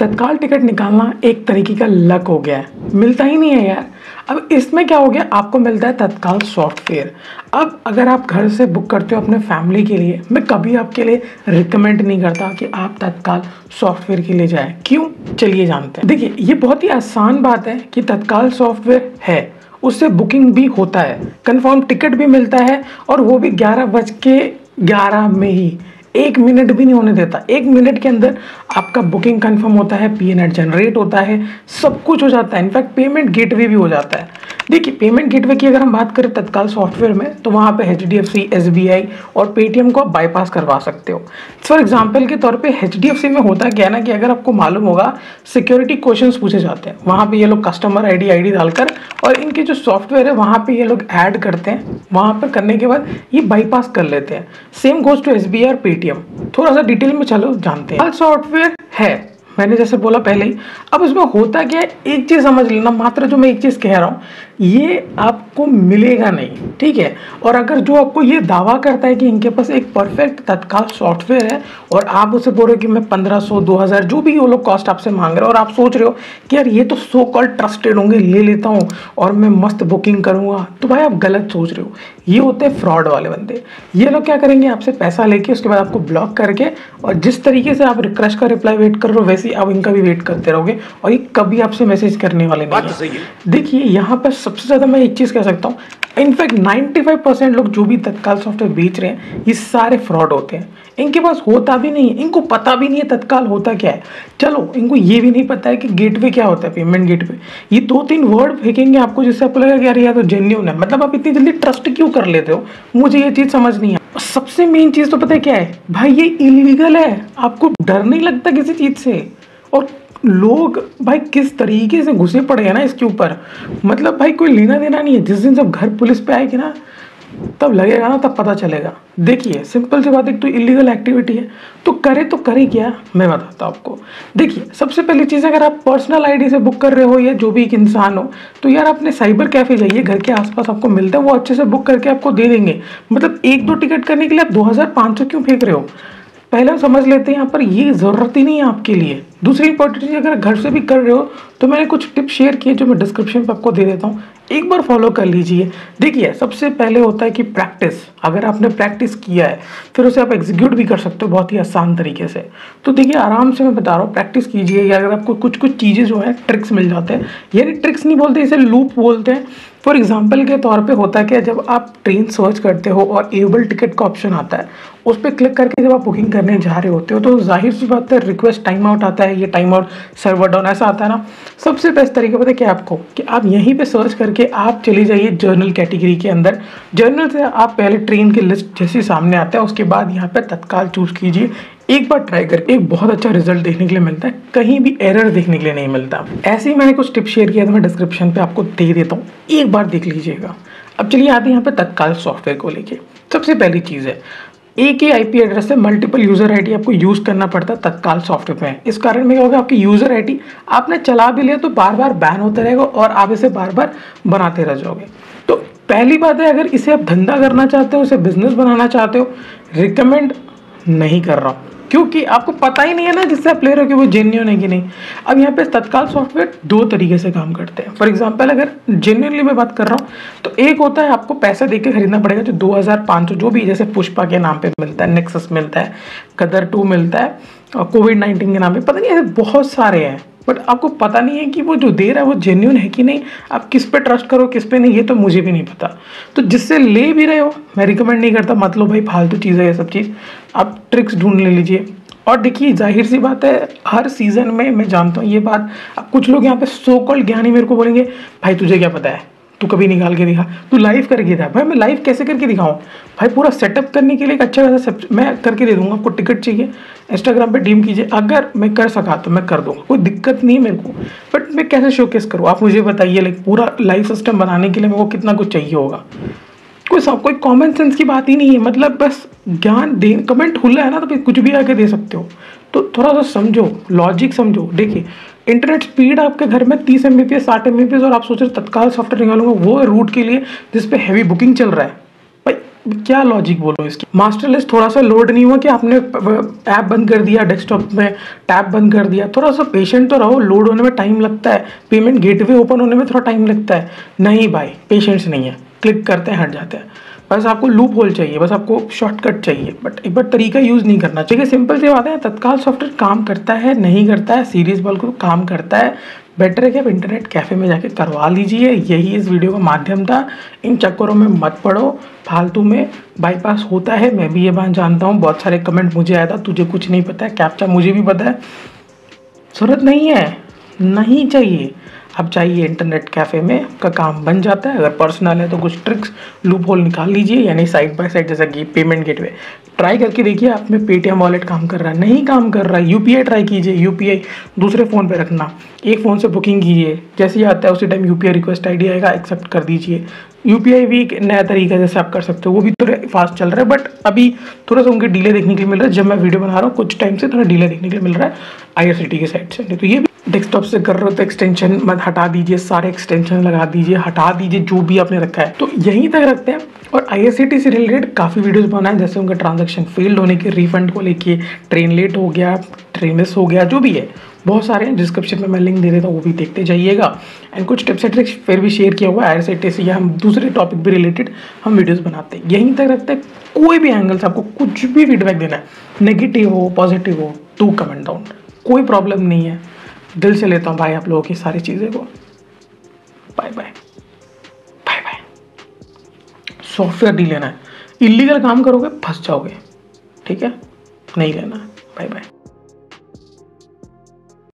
तत्काल टिकट निकालना एक तरीके का लक हो गया है, मिलता ही नहीं है यार। अब इसमें क्या हो गया, आपको मिलता है तत्काल सॉफ्टवेयर। अब अगर आप घर से बुक करते हो अपने फैमिली के लिए, मैं कभी आपके लिए रिकमेंड नहीं करता कि आप तत्काल सॉफ्टवेयर के लिए जाएं। क्यों, चलिए जानते हैं। देखिए, ये बहुत ही आसान बात है कि तत्काल सॉफ्टवेयर है, उससे बुकिंग भी होता है, कंफर्म टिकट भी मिलता है, और वो भी 11:11 में ही, 1 मिनट भी नहीं होने देता। 1 मिनट के अंदर आपका बुकिंग कंफर्म होता है, पीएनआर जनरेट होता है, सब कुछ हो जाता है। इनफैक्ट पेमेंट गेटवे भी हो जाता है। देखिए, पेमेंट गेटवे की अगर हम बात करें तत्काल सॉफ्टवेयर में, तो वहाँ पे एचडीएफसी, एसबीआई और पेटीएम को आप बाईपास करवा सकते हो। फॉर एग्जाम्पल के तौर पे एचडीएफसी में होता क्या है ना, कि अगर आपको मालूम होगा, सिक्योरिटी क्वेश्चंस पूछे जाते हैं वहाँ पे, ये लोग कस्टमर आईडी डालकर, और इनके जो सॉफ्टवेयर है वहाँ पे ये लोग ऐड करते हैं, वहाँ पर करने के बाद ये बाईपास कर लेते हैं। सेम गोज टू एसबीआई और पेटीएम। थोड़ा सा डिटेल में चलो जानते हैं। सॉफ्टवेयर है, मैंने जैसे बोला पहले ही। अब इसमें होता क्या है, एक चीज़ समझ लेना, मात्र जो मैं एक चीज़ कह रहा हूँ, ये आपको मिलेगा नहीं, ठीक है। और अगर जो आपको ये दावा करता है कि इनके पास एक परफेक्ट तत्काल सॉफ्टवेयर है, और आप उसे बोल रहे हो कि मैं 1500, 2000 जो भी वो लोग कॉस्ट आपसे मांग रहे हो, और आप सोच रहे हो कि यार ये तो सो कॉल्ड ट्रस्टेड होंगे, ले लेता हूँ और मैं मस्त बुकिंग करूँगा, तो भाई आप गलत सोच रहे हो। ये होते हैं फ्रॉड वाले बंदे। ये लोग क्या करेंगे, आपसे पैसा लेके उसके बाद आपको ब्लॉक करके, और जिस तरीके से आप रिक्वेस्ट का रिप्लाई वेट कर रहे हो, वैसे ही आप इनका भी वेट करते रहोगे, और ये कभी आपसे मैसेज करने वाले नहीं है। देखिए, यहाँ पर सबसे ज़्यादा मैं एक चीज़ कह सकता हूँ, इनफैक्ट 95% लोग जो भी तत्काल सॉफ्टवेयर बेच रहे हैं, ये सारे फ्रॉड होते हैं। इनके पास होता भी नहीं है, इनको पता भी नहीं है तत्काल होता क्या है। चलो, इनको ये भी नहीं पता है कि गेटवे क्या होता है, पेमेंट गेटवे। ये 2-3 वर्ड फेंकेंगे आपको, जिससे आपको लगेगा कि यार ये तो जेन्युइन है। मतलब आप इतनी जल्दी ट्रस्ट क्यों कर लेते हो, मुझे ये चीज़ समझ नहीं है। सबसे मेन चीज़ तो पता है क्या है भाई, ये इलीगल है। आपको डर नहीं लगता किसी चीज़ से? और लोग भाई किस तरीके से घुसे पड़े हैं ना इसके ऊपर, मतलब भाई कोई लेना देना नहीं है। जिस दिन जब घर पुलिस पे आएगी ना, तब लगेगा ना, तब पता चलेगा। देखिए, सिंपल सी बात, एक तो इलीगल एक्टिविटी है, तो करे क्या, मैं बताता हूँ आपको। देखिए, सबसे पहली चीज़, अगर आप पर्सनल आईडी से बुक कर रहे हो, या जो भी एक इंसान हो, तो यार अपने साइबर कैफे जाइए, घर के आसपास आपको मिलता है, वो अच्छे से बुक करके आपको दे देंगे। मतलब 1-2 टिकट करने के लिए आप 2500 क्यों फेंक रहे हो? पहले हम समझ लेते हैं यहाँ पर, ये ज़रूरत ही नहीं है आपके लिए। दूसरी इंपॉर्टेंट चीज़, अगर घर से भी कर रहे हो, तो मैंने कुछ टिप्स शेयर किए जो मैं डिस्क्रिप्शन पे आपको दे देता हूँ, एक बार फॉलो कर लीजिए। देखिए, सबसे पहले होता है कि प्रैक्टिस। अगर आपने प्रैक्टिस किया है, फिर उसे आप एग्जीक्यूट भी कर सकते हो बहुत ही आसान तरीके से। तो देखिए, आराम से मैं बता रहा हूँ, प्रैक्टिस कीजिए। या अगर आपको कुछ चीज़ें जो है ट्रिक्स मिल जाते हैं, यानी ट्रिक्स नहीं बोलते, इसे लूप बोलते हैं। फॉर एग्जाम्पल के तौर पे होता है कि जब आप ट्रेन सर्च करते हो और एबल टिकट का ऑप्शन आता है, उस पर क्लिक करके जब आप बुकिंग करने जा रहे होते हो, तो जाहिर सी बात है रिक्वेस्ट टाइम आउट आता है, ये टाइम आउट, सर्वर डाउन, ऐसा आता है ना। सबसे बेस्ट तरीका पता है क्या आपको, कि आप यहीं पे सर्च करके आप चले जाइए जर्नल कैटेगरी के अंदर। जर्नल से आप पहले ट्रेन की लिस्ट जैसे सामने आता है, उसके बाद यहाँ पे तत्काल चूज कीजिए। एक बार ट्राई करके एक बहुत अच्छा रिजल्ट देखने के लिए मिलता है, कहीं भी एरर देखने के लिए नहीं मिलता। ऐसे ही मैंने कुछ टिप्स शेयर किया था, मैं डिस्क्रिप्शन पे आपको दे देता हूँ, एक बार देख लीजिएगा। अब चलिए आते हैं यहाँ पे तत्काल सॉफ्टवेयर को लेके। सबसे पहली चीज़ है, एक ही आईपी एड्रेस से मल्टीपल यूजर आईडी आपको यूज करना पड़ता है तत्काल सॉफ्टवेयर में। इस कारण में क्या होगा, आपकी यूजर आईडी आपने चला भी लिया तो बार बार बैन होता रहेगा, और आप इसे बार बार बनाते रह जाओगे। तो पहली बात है, अगर इसे आप धंधा करना चाहते हो, इसे बिजनेस बनाना चाहते हो, रिकमेंड नहीं कर रहा हूँ, क्योंकि आपको पता ही नहीं है ना जिससे आप ले रहे हो कि वो जेन्युइन है कि नहीं। अब यहाँ पे तत्काल सॉफ्टवेयर 2 तरीके से काम करते हैं। फॉर एग्जांपल, अगर जेन्युइनली मैं बात कर रहा हूँ, तो एक होता है आपको पैसा देके खरीदना पड़ेगा, जो 2500 जो भी, जैसे पुष्पा के नाम पे मिलता है, नेक्सस मिलता है, गदर 2 मिलता है, और कोविड-19 के नाम पे, पता नहीं, ऐसे बहुत सारे हैं। बट आपको पता नहीं है कि वो जो दे रहा है वो जेन्युइन है कि नहीं, आप किस पे ट्रस्ट करो किस पे नहीं, ये तो मुझे भी नहीं पता। तो जिससे ले भी रहे हो, मैं रिकमेंड नहीं करता, मतलब भाई फालतू चीज़ है ये सब चीज़, आप ट्रिक्स ढूंढ ले लीजिए। और देखिए, जाहिर सी बात है, हर सीज़न में मैं जानता हूँ ये बात, अब कुछ लोग यहाँ पे सो कॉल्ड ज्ञानी मेरे को बोलेंगे, भाई तुझे क्या पता है, तू कभी निकाल के दिखा, तू लाइव करके दिखा। भाई मैं लाइव कैसे करके दिखाऊं? भाई पूरा सेटअप करने के लिए एक अच्छा खासा मैं करके दे दूंगा। आपको टिकट चाहिए, इंस्टाग्राम पे डीएम कीजिए, अगर मैं कर सका तो मैं कर दूंगा, कोई दिक्कत नहीं है मेरे को। बट मैं कैसे शोकेस करूँ, आप मुझे बताइए। लाइक पूरा लाइव सिस्टम बनाने के लिए मेरे को कितना कुछ चाहिए होगा? कोई कॉमन सेंस की बात ही नहीं है। मतलब बस ज्ञान दे, कमेंट खुला है ना, तो फिर कुछ भी आके दे सकते हो। तो थोड़ा सा समझो, लॉजिक समझो। देखिए, इंटरनेट स्पीड आपके घर में 30 Mbps 60 Mbps, और आप सोच रहे तत्काल सॉफ्टवेयर निकालूंगा वो रूट के लिए जिस पे हैवी बुकिंग चल रहा है। भाई क्या लॉजिक बोलो इसकी। मास्टर लिस्ट थोड़ा सा लोड नहीं हुआ कि आपने ऐप बंद कर दिया, डेस्कटॉप में टैब बंद कर दिया, थोड़ा सा पेशेंट तो रहो, लोड होने में टाइम लगता है, पेमेंट गेटवे ओपन होने में थोड़ा टाइम लगता है। नहीं भाई, पेशेंस नहीं है, क्लिक करते हैं हट जाते हैं। बस आपको लूप होल चाहिए, बस आपको शॉर्टकट चाहिए, बट एक बार तरीका यूज़ नहीं करना चाहिए। सिंपल सी बात है, तत्काल सॉफ्टवेयर काम करता है नहीं करता है, सीरीज बल को काम करता है। बेटर है कि आप इंटरनेट कैफ़े में जाके करवा लीजिए। यही इस वीडियो का माध्यम था। इन चक्करों में मत पड़ो, फालतू में बाईपास होता है, मैं भी ये बात जानता हूँ। बहुत सारे कमेंट मुझे आया था, तुझे कुछ नहीं पता है, कैप्चा मुझे भी पता है। ज़रूरत नहीं है, नहीं चाहिए। अब चाहिए इंटरनेट कैफ़े में का काम बन जाता है। अगर पर्सनल है तो कुछ ट्रिक्स लूप होल निकाल लीजिए, यानी साइड बाय साइड, जैसा कि पेमेंट गेटवे ट्राई करके देखिए। आप में पेटीएम वॉलेट काम कर रहा है, नहीं काम कर रहा है, यूपीआई ट्राई कीजिए। यूपीआई दूसरे फ़ोन पे रखना, एक फ़ोन से बुकिंग कीजिए, जैसे ही आता है उसी टाइम यूपीआई रिक्वेस्ट आईडी आएगा, एक्सेप्ट कर दीजिए। यूपीआई भी एक नया तरीका जैसे आप कर सकते हो, वो भी थोड़ा फास्ट चल रहा है, बट अभी थोड़ा सा उनके डिले देखने के लिए मिल रहा है। जब मैं वीडियो बना रहा हूँ कुछ टाइम से थोड़ा डिले देखने के लिए मिल रहा है आईआरसीटी की साइड से। नहीं तो ये भी डेस्कटॉप से कर रहे हो तो एक्सटेंशन मत हटा दीजिए, सारे एक्सटेंशन लगा दीजिए, हटा दीजिए जो भी आपने रखा है। तो यहीं तक रखते हैं। और आईआरसीटी से रिलेटेड काफ़ी वीडियोस बनाए, जैसे उनका ट्रांजैक्शन फेल्ड होने के, रिफंड को लेके, ट्रेन लेट हो गया, ट्रेन मिस हो गया, जो भी है बहुत सारे हैं। डिस्क्रिप्शन में मैं लिंक दे देता हूँ, वो भी देखते जाइएगा। एंड कुछ टिप्स एंड ट्रिक्स फिर भी शेयर किया हुआ है आईआरसीटी से, या हम दूसरे टॉपिक भी रिलेटेड हम वीडियोस बनाते हैं। यहीं तक रखते हैं। कोई भी एंगल से आपको कुछ भी फीडबैक देना है, नेगेटिव हो पॉजिटिव हो, टू कमेंट डाउन, कोई प्रॉब्लम नहीं है। दिल से लेता हूँ भाई आप लोगों की सारी चीज़ें को। Bye bye, bye bye. Software नहीं लेना है, इलीगल काम करोगे फंस जाओगे, ठीक है, नहीं लेना है। Bye bye.